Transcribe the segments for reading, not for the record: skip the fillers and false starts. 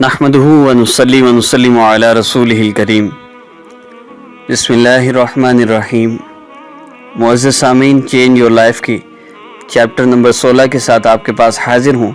نحمدہ ونصلی ونسلم علی رسولہ الکریم۔ بسم اللہ الرحمن الرحیم۔ معزز سامعین، چینج یور لائف کی چیپٹر نمبر 16 کے ساتھ آپ کے پاس حاضر ہوں،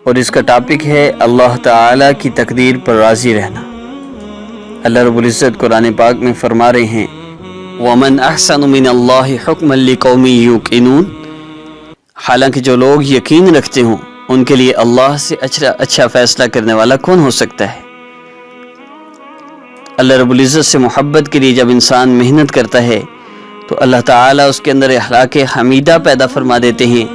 اور اس کا ٹاپک ہے اللہ تعالیٰ کی تقدیر پر راضی رہنا۔ اللہ رب العزت قرآن پاک میں فرما رہے ہیں وَمَنْ أَحْسَنُ مِنَ اللَّهِ حُكْمًا لِقَوْمٍ يُوقِنُونَ، حالانکہ جو لوگ یقین رکھتے ہوں ان کے لیے اللہ سے اچھا فیصلہ کرنے والا کون ہو سکتا ہے۔ اللہ رب العزت سے محبت کے لیے جب انسان محنت کرتا ہے تو اللہ تعالیٰ اس کے اندر اخلاق حمیدہ پیدا فرما دیتے ہیں،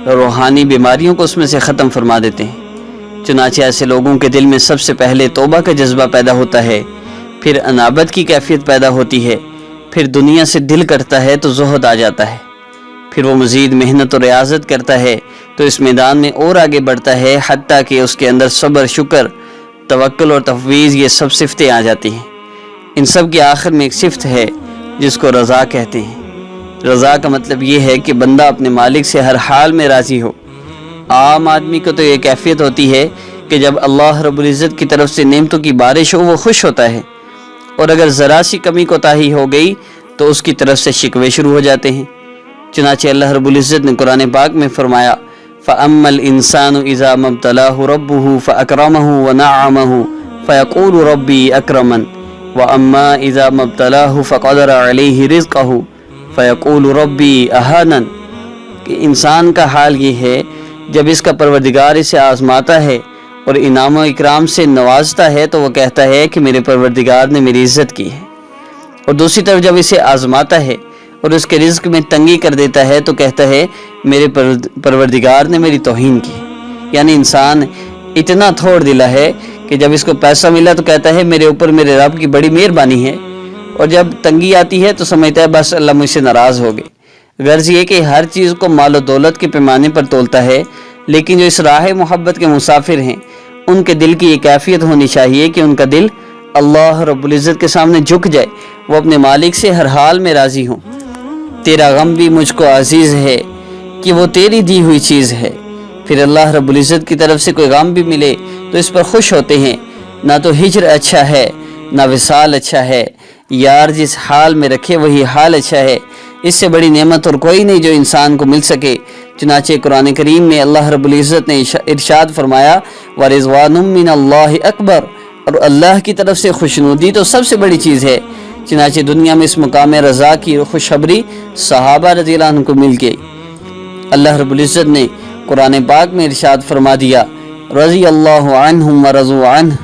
روحانی بیماریوں کو اس میں سے ختم فرما دیتے ہیں۔ چنانچہ ایسے لوگوں کے دل میں سب سے پہلے توبہ کا جذبہ پیدا ہوتا ہے، پھر انابت کی کیفیت پیدا ہوتی ہے، پھر دنیا سے دل کرتا ہے تو زہد آ جاتا ہے، پھر وہ مزید محنت اور ریاضت کرتا ہے تو اس میدان میں اور آگے بڑھتا ہے، حتیٰ کہ اس کے اندر صبر، شکر، توکل اور تفویض، یہ سب صفتیں آ جاتی ہیں۔ ان سب کے آخر میں ایک صفت ہے جس کو رضا کہتے ہیں۔ رضا کا مطلب یہ ہے کہ بندہ اپنے مالک سے ہر حال میں راضی ہو۔ عام آدمی کو تو یہ کیفیت ہوتی ہے کہ جب اللہ رب العزت کی طرف سے نعمتوں کی بارش ہو وہ خوش ہوتا ہے، اور اگر ذرا سی کمی کوتاہی ہو گئی تو اس کی طرف سے شکوے شروع ہو جاتے ہیں۔ چنانچہ اللہ رب العزت نے قرآن پاک میں فرمایا فَأَمَّا الْإِنسَانُ إِذَا مَا ابْتَلَاهُ رَبُّهُ فَأَكْرَمَهُ وَنَعَّمَهُ فَيَقُولُ رَبِّي أَكْرَمَنِ وَأَمَّا إِذَا مَا ابْتَلَاهُ فَقَدَرَ عَلَيْهِ رِزْقَهُ فَيَقُولُ رَبِّي أَهَانَنِ، کہ انسان کا حال یہ ہے جب اس کا پروردگار اسے آزماتا ہے اور انعام و اکرام سے نوازتا ہے تو وہ کہتا ہے کہ میرے پروردگار نے میری عزت کی ہے، اور دوسری طرف جب اسے آزماتا ہے اور اس کے رزق میں تنگی کر دیتا ہے تو کہتا ہے میرے پروردگار نے میری توہین کی۔ یعنی انسان اتنا تھوڑ دلا ہے کہ جب اس کو پیسہ ملا تو کہتا ہے میرے اوپر میرے رب کی بڑی مہربانی ہے، اور جب تنگی آتی ہے تو سمجھتا ہے بس اللہ مجھ سے ناراض ہو گئے۔ غرض یہ کہ ہر چیز کو مال و دولت کے پیمانے پر تولتا ہے، لیکن جو اس راہ محبت کے مسافر ہیں ان کے دل کی یہ کیفیت ہونی چاہیے کہ ان کا دل اللہ رب العزت کے سامنے جھک جائے، وہ اپنے مالک سے ہر حال میں راضی ہوں۔ تیرا غم بھی مجھ کو عزیز ہے کہ وہ تیری دی ہوئی چیز ہے۔ پھر اللہ رب العزت کی طرف سے کوئی غم بھی ملے تو اس پر خوش ہوتے ہیں۔ نہ تو ہجر اچھا ہے نہ وصال اچھا ہے، یار جس حال میں رکھے وہی حال اچھا ہے۔ اس سے بڑی نعمت اور کوئی نہیں جو انسان کو مل سکے۔ چنانچہ قرآن کریم میں اللہ رب العزت نے ارشاد فرمایا وَرِضْوَانٌ مِّنَ اللَّهِ اکبر، اور اللہ کی طرف سے خوشنودی تو سب سے بڑی چیز ہے۔ چنانچہ دنیا میں اس مقام رضا کی خوشخبری صحابہ رضی اللہ عنہ کو مل گئی۔ اللہ رب العزت نے قرآن پاک میں ارشاد فرما دیا رضی اللہ عنہم ورضوا عنہ،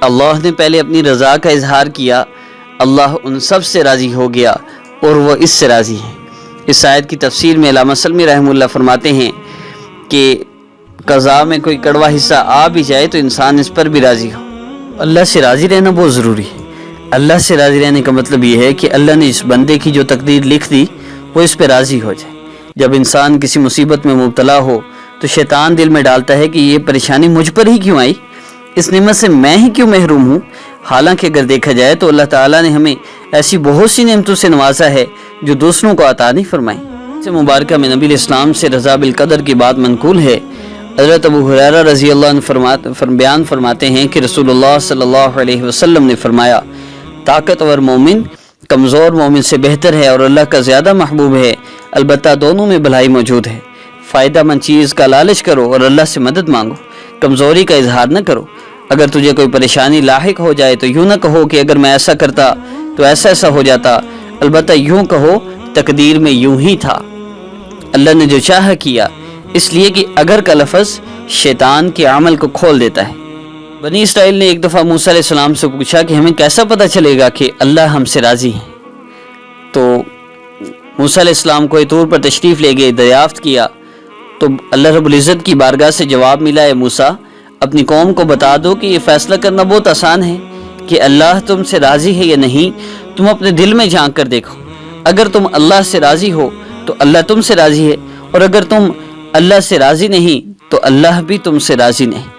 اللہ نے پہلے اپنی رضا کا اظہار کیا، اللہ ان سب سے راضی ہو گیا اور وہ اس سے راضی ہیں۔ اس آیت کی تفسیر میں علامہ سلمی رحمہ اللہ فرماتے ہیں کہ قضاء میں کوئی کڑوا حصہ آ بھی جائے تو انسان اس پر بھی راضی ہو۔ اللہ سے راضی رہنا بہت ضروری ہے۔ اللہ سے راضی رہنے کا مطلب یہ ہے کہ اللہ نے اس بندے کی جو تقدیر لکھ دی وہ اس پہ راضی ہو جائے۔ جب انسان کسی مصیبت میں مبتلا ہو تو شیطان دل میں ڈالتا ہے کہ یہ پریشانی مجھ پر ہی کیوں آئی، اس نعمت سے میں ہی کیوں محروم ہوں۔ حالانکہ اگر دیکھا جائے تو اللہ تعالیٰ نے ہمیں ایسی بہت سی نعمتوں سے نوازا ہے جو دوسروں کو عطا نہیں فرمائی۔ اس مبارکہ میں نبی الاسلام سے رضا بالقدر کی بات منقول ہے۔ حضرت ابو ہریرہ رضی اللہ عنہ بیان فرماتے ہیں کہ رسول اللہ صلی اللہ علیہ وسلم نے فرمایا طاقتور مومن کمزور مومن سے بہتر ہے اور اللہ کا زیادہ محبوب ہے، البتہ دونوں میں بھلائی موجود ہے۔ فائدہ مند چیز کا لالچ کرو اور اللہ سے مدد مانگو، کمزوری کا اظہار نہ کرو۔ اگر تجھے کوئی پریشانی لاحق ہو جائے تو یوں نہ کہو کہ اگر میں ایسا کرتا تو ایسا ہو جاتا، البتہ یوں کہو تقدیر میں یوں ہی تھا، اللہ نے جو چاہا کیا، اس لیے کہ اگر کا لفظ شیطان کے عمل کو کھول دیتا ہے۔ بنی اسرائیل نے ایک دفعہ موسیٰ علیہ السلام سے پوچھا کہ ہمیں کیسا پتہ چلے گا کہ اللہ ہم سے راضی ہیں؟ تو موسیٰ علیہ السلام کوئی طور پر تشریف لے گئے، دریافت کیا تو اللہ رب العزت کی بارگاہ سے جواب ملا اے موسیٰ اپنی قوم کو بتا دو کہ یہ فیصلہ کرنا بہت آسان ہے کہ اللہ تم سے راضی ہے یا نہیں، تم اپنے دل میں جھانک کر دیکھو۔ اگر تم اللہ سے راضی ہو تو اللہ تم سے راضی ہے، اور اگر تم اللہ سے راضی نہیں تو اللہ بھی تم سے راضی نہیں۔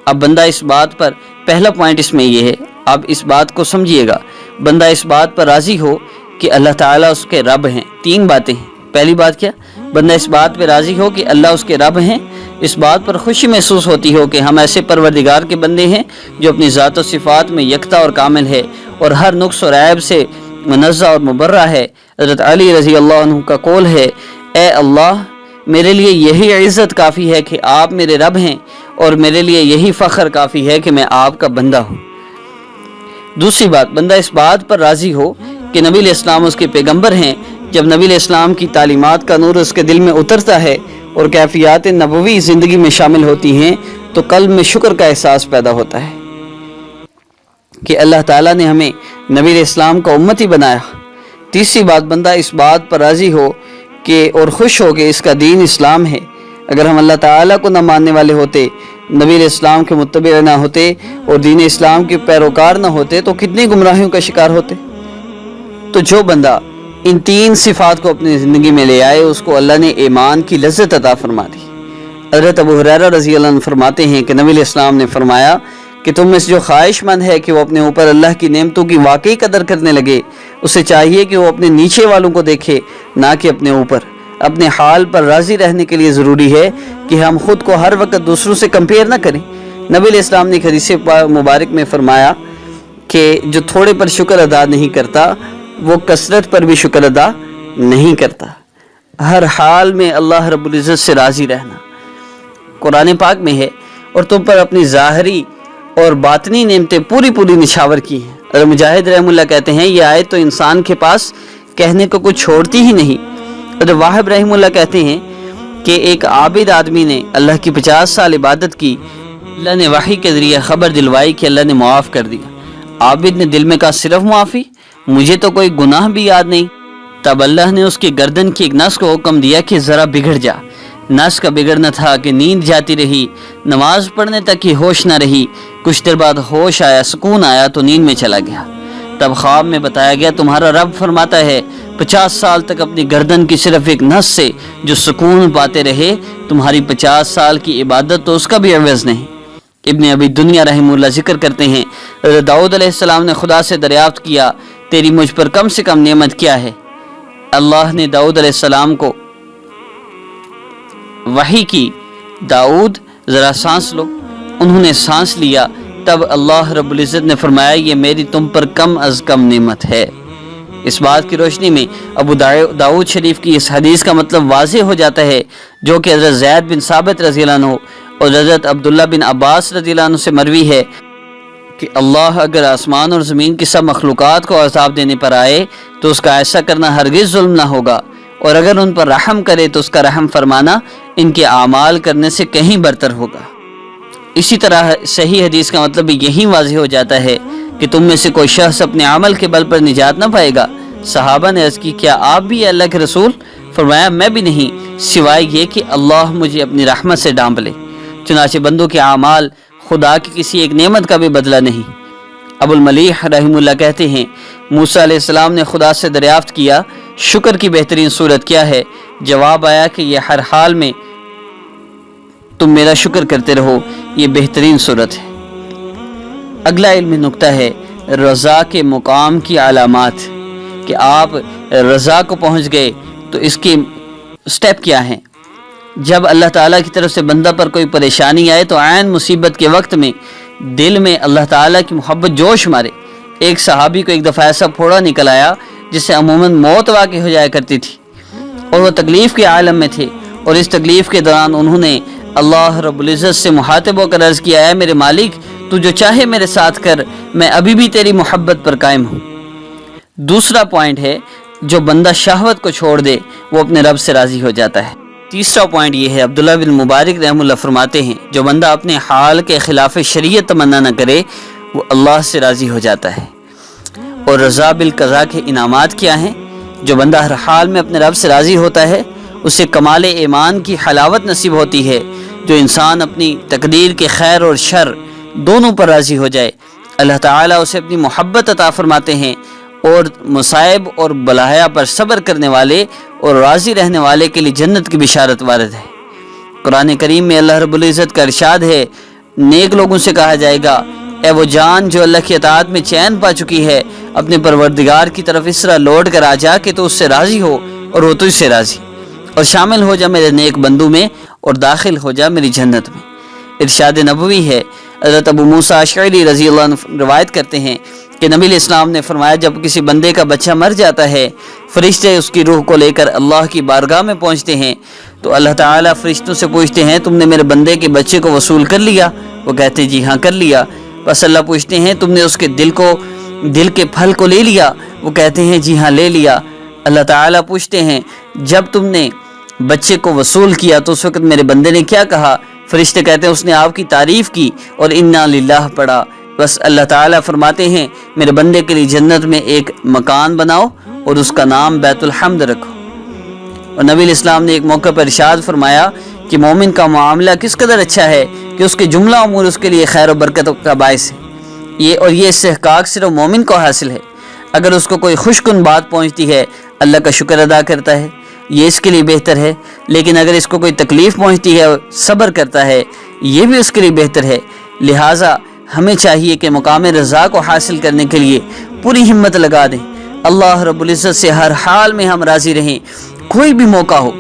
اب بندہ اس بات پر، پہلا پوائنٹ اس میں یہ ہے، اب اس بات کو سمجھیے گا، بندہ اس بات پر راضی ہو کہ اللہ تعالیٰ اس کے رب ہیں۔ تین باتیں ہیں۔ پہلی بات کیا بندہ اس بات پہ راضی ہو کہ اللہ اس کے رب ہیں، اس بات پر خوشی محسوس ہوتی ہو کہ ہم ایسے پروردگار کے بندے ہیں جو اپنی ذات و صفات میں یکتا اور کامل ہے اور ہر نقص اور عیب سے منزہ اور مبرہ ہے۔ حضرت علی رضی اللہ عنہ کا قول ہے، اے اللہ میرے لیے یہی عزت کافی ہے کہ آپ میرے رب ہیں، اور میرے لیے یہی فخر کافی ہے کہ میں آپ کا بندہ ہوں۔ دوسری بات، بندہ اس بات پر راضی ہو کہ نبی علیہ السلام اس کے پیغمبر ہیں۔ جب نبی علیہ السلام کی تعلیمات کا نور اس کے دل میں اترتا ہے اور کیفیات نبوی زندگی میں شامل ہوتی ہیں تو قلب میں شکر کا احساس پیدا ہوتا ہے کہ اللہ تعالیٰ نے ہمیں نبی علیہ السلام کا امتی بنایا۔ تیسری بات، بندہ اس بات پر راضی ہو کہ اور خوش ہو کہ اس کا دین اسلام ہے۔ اگر ہم اللہ تعالیٰ کو نہ ماننے والے ہوتے، نبی علیہ السلام کے متبع نہ ہوتے اور دین اسلام کے پیروکار نہ ہوتے تو کتنی گمراہیوں کا شکار ہوتے۔ تو جو بندہ ان تین صفات کو اپنی زندگی میں لے آئے اس کو اللہ نے ایمان کی لذت عطا فرما دی۔ حضرت ابو ہریرہ رضی اللہ عنہ فرماتے ہیں کہ نبی علیہ السلام نے فرمایا کہ تم میں سے جو خواہش مند ہے کہ وہ اپنے اوپر اللہ کی نعمتوں کی واقعی قدر کرنے لگے، اسے چاہیے کہ وہ اپنے نیچے والوں کو دیکھے نہ کہ اپنے اوپر۔ اپنے حال پر راضی رہنے کے لیے ضروری ہے کہ ہم خود کو ہر وقت دوسروں سے کمپیئر نہ کریں۔ نبی علیہ السلام نے حدیث مبارک میں فرمایا کہ جو تھوڑے پر شکر ادا نہیں کرتا وہ کثرت پر بھی شکر ادا نہیں کرتا۔ ہر حال میں اللہ رب العزت سے راضی رہنا قرآن پاک میں ہے، اور تم پر اپنی ظاہری اور باطنی نعمتیں پوری نچھاور کی ہیں۔ اور مجاہد رحم اللہ کہتے ہیں یہ آیت تو انسان کے پاس کہنے کو کچھ چھوڑتی ہی نہیں۔ اور واہب رحم اللہ کہتے ہیں کہ ایک عابد آدمی نے اللہ کی 50 سال عبادت کی، اللہ نے وحی کے ذریعے خبر دلوائی کہ اللہ نے معاف کر دیا۔ عابد نے دل میں کہا صرف معافی، مجھے تو کوئی گناہ بھی یاد نہیں۔ تب اللہ نے اس کی گردن کی ایک نس کو حکم دیا کہ ذرا بگڑ جا۔ نس کا بگڑنا تھا کہ نیند جاتی رہی، نماز پڑھنے تک کی ہوش نہ رہی۔ کچھ دیر بعد ہوش آیا، سکون آیا تو نیند میں چلا گیا۔ تب خواب میں بتایا گیا تمہارا رب فرماتا ہے 50 سال تک اپنی گردن کی صرف ایک نس سے جو سکون پاتے رہے، تمہاری 50 سال کی عبادت تو اس کا بھی عوض نہیں۔ ابن ابی دنیا رحمہ اللہ ذکر کرتے ہیں داؤد علیہ السلام نے خدا سے دریافت کیا تیری مجھ پر کم سے کم نعمت کیا ہے؟ اللہ نے داؤد علیہ السلام کو وحی کی، داؤد ذرا سانس لو۔ انہوں نے سانس لیا، تب اللہ رب العزت نے فرمایا یہ میری تم پر کم از کم نعمت ہے۔ اس بات کی روشنی میں ابو داؤد شریف کی اس حدیث کا مطلب واضح ہو جاتا ہے جو کہ حضرت زید بن ثابت رضی اللہ عنہ اور حضرت عبداللہ بن عباس رضی اللہ عنہ سے مروی ہے کہ اللہ اگر آسمان اور زمین کی سب مخلوقات کو عذاب دینے پر آئے تو اس کا ایسا کرنا ہرگز ظلم نہ ہوگا، اور اگر ان پر رحم کرے تو اس کا رحم فرمانا ان کے اعمال کرنے سے کہیں برتر ہوگا۔ اسی طرح صحیح حدیث کا مطلب بھی یہی واضح ہو جاتا ہے کہ تم میں سے کوئی شخص اپنے عمل کے بل پر نجات نہ پائے گا۔ صحابہ نے عرض کی کیا آپ بھی اللہ کے رسول؟ فرمایا میں بھی نہیں، سوائے یہ کہ اللہ مجھے اپنی رحمت سے ڈانپ لے۔ چنانچہ بندوں کے اعمال خدا کی کسی ایک نعمت کا بھی بدلہ نہیں۔ ابو الملیح رحمہ اللہ کہتے ہیں موسیٰ علیہ السلام نے خدا سے دریافت کیا شکر کی بہترین صورت کیا ہے؟ جواب آیا کہ یہ ہر حال میں تم میرا شکر کرتے رہو، یہ بہترین صورت ہے۔ اگلا علمی نکتہ ہے رضا کے مقام کی علامات، کہ آپ رضا کو پہنچ گئے تو اس کی سٹیپ کیا ہیں۔ جب اللہ تعالیٰ کی طرف سے بندہ پر کوئی پریشانی آئے تو عین مصیبت کے وقت میں دل میں اللہ تعالیٰ کی محبت جوش مارے۔ ایک صحابی کو ایک دفعہ ایسا پھوڑا نکل آیا جس سے عموماً موت واقع ہو جایا کرتی تھی، اور وہ تکلیف کے عالم میں تھے، اور اس تکلیف کے دوران انہوں نے اللہ رب العزت سے مخاطب ہو کر عرض کیا ہے میرے مالک تو جو چاہے میرے ساتھ کر، میں ابھی بھی تیری محبت پر قائم ہوں۔ دوسرا پوائنٹ ہے جو بندہ شہوت کو چھوڑ دے وہ اپنے رب سے راضی ہو جاتا ہے۔ تیسرا پوائنٹ یہ ہے عبداللہ بن مبارک رحم اللہ فرماتے ہیں جو بندہ اپنے حال کے خلاف شریعت تمنا نہ کرے وہ اللہ سے راضی ہو جاتا ہے۔ اور رضا بالقضاء کے انعامات کیا ہیں؟ جو بندہ ہر حال میں اپنے رب سے راضی ہوتا ہے اسے کمال ایمان کی حلاوت نصیب ہوتی ہے۔ جو انسان اپنی تقدیر کے خیر اور شر دونوں پر راضی ہو جائے اللہ تعالیٰ اسے اپنی محبت عطا فرماتے ہیں، اور مصائب اور بلایا پر صبر کرنے والے اور راضی رہنے والے کے لیے جنت کی بشارت وارد ہے۔ قرآن کریم میں اللہ رب العزت کا ارشاد ہے نیک لوگوں سے کہا جائے گا اے وہ جان جو اللہ کی اطاعت میں چین پا چکی ہے اپنے پروردگار کی طرف اس طرح لوٹ کر آ جا کہ تو اس سے راضی ہو اور وہ تجھ سے راضی۔ اور شامل ہو جا میرے نیک بندو میں اور داخل ہو جا میری جنت میں۔ ارشاد نبوی ہے، حضرت ابو موسیٰ اشعری رضی اللہ عنہ روایت کرتے ہیں کہ نبی علیہ السلام نے فرمایا جب کسی بندے کا بچہ مر جاتا ہے، فرشتے اس کی روح کو لے کر اللہ کی بارگاہ میں پہنچتے ہیں تو اللہ تعالیٰ فرشتوں سے پوچھتے ہیں تم نے میرے بندے کے بچے کو وصول کر لیا؟ وہ کہتے جی ہاں کر لیا۔ بس اللہ پوچھتے ہیں تم نے اس کے دل کے پھل کو لے لیا؟ وہ کہتے ہیں جی ہاں لے لیا۔ اللہ تعالیٰ پوچھتے ہیں جب تم نے بچے کو وصول کیا تو اس وقت میرے بندے نے کیا کہا؟ فرشتے کہتے ہیں اس نے آپ کی تعریف کی اور انا للہ پڑھا۔ بس اللہ تعالیٰ فرماتے ہیں میرے بندے کے لیے جنت میں ایک مکان بناؤ اور اس کا نام بیت الحمد رکھو۔ اور نبی علیہ السلام نے ایک موقع پر ارشاد فرمایا کہ مومن کا معاملہ کس قدر اچھا ہے کہ اس کے جملہ امور اس کے لیے خیر و برکت کا باعث ہے۔ یہ استحقاق صرف مومن کو حاصل ہے۔ اگر اس کو کوئی خوش کن بات پہنچتی ہے اللہ کا شکر ادا کرتا ہے، یہ اس کے لیے بہتر ہے۔ لیکن اگر اس کو کوئی تکلیف پہنچتی ہے صبر کرتا ہے، یہ بھی اس کے لیے بہتر ہے۔ لہٰذا ہمیں چاہیے کہ مقام رضا کو حاصل کرنے کے لیے پوری ہمت لگا دیں۔ اللہ رب العزت سے ہر حال میں ہم راضی رہیں، کوئی بھی موقع ہو،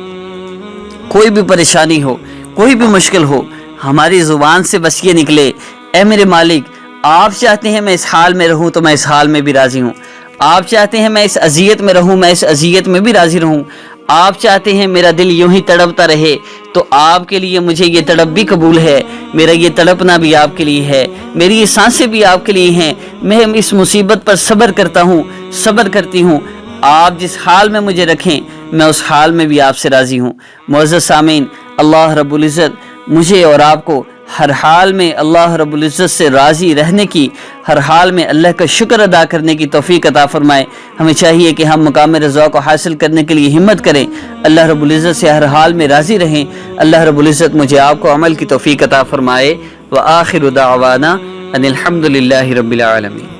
کوئی بھی پریشانی ہو، کوئی بھی مشکل ہو، ہماری زبان سے بس یہ نکلے اے میرے مالک آپ چاہتے ہیں میں اس حال میں رہوں تو میں اس حال میں بھی راضی ہوں، آپ چاہتے ہیں میں اس اذیت میں رہوں میں اس اذیت میں بھی راضی رہوں، آپ چاہتے ہیں میرا دل یوں ہی تڑپتا رہے تو آپ کے لیے مجھے یہ تڑپ بھی قبول ہے، میرا یہ تڑپنا بھی آپ کے لیے ہے، میری یہ سانسیں بھی آپ کے لیے ہیں، میں اس مصیبت پر صبر کرتا ہوں، صبر کرتی ہوں، آپ جس حال میں مجھے رکھیں میں اس حال میں بھی آپ سے راضی ہوں۔ معزز سامعین، اللہ رب العزت مجھے اور آپ کو ہر حال میں اللہ رب العزت سے راضی رہنے کی، ہر حال میں اللہ کا شکر ادا کرنے کی توفیق عطا فرمائے۔ ہمیں چاہیے کہ ہم مقام رضا کو حاصل کرنے کے لیے ہمت کریں، اللہ رب العزت سے ہر حال میں راضی رہیں۔ اللہ رب العزت مجھے آپ کو عمل کی توفیق عطا فرمائے۔ وآخر دعوانا ان الحمد للہ رب العالمین۔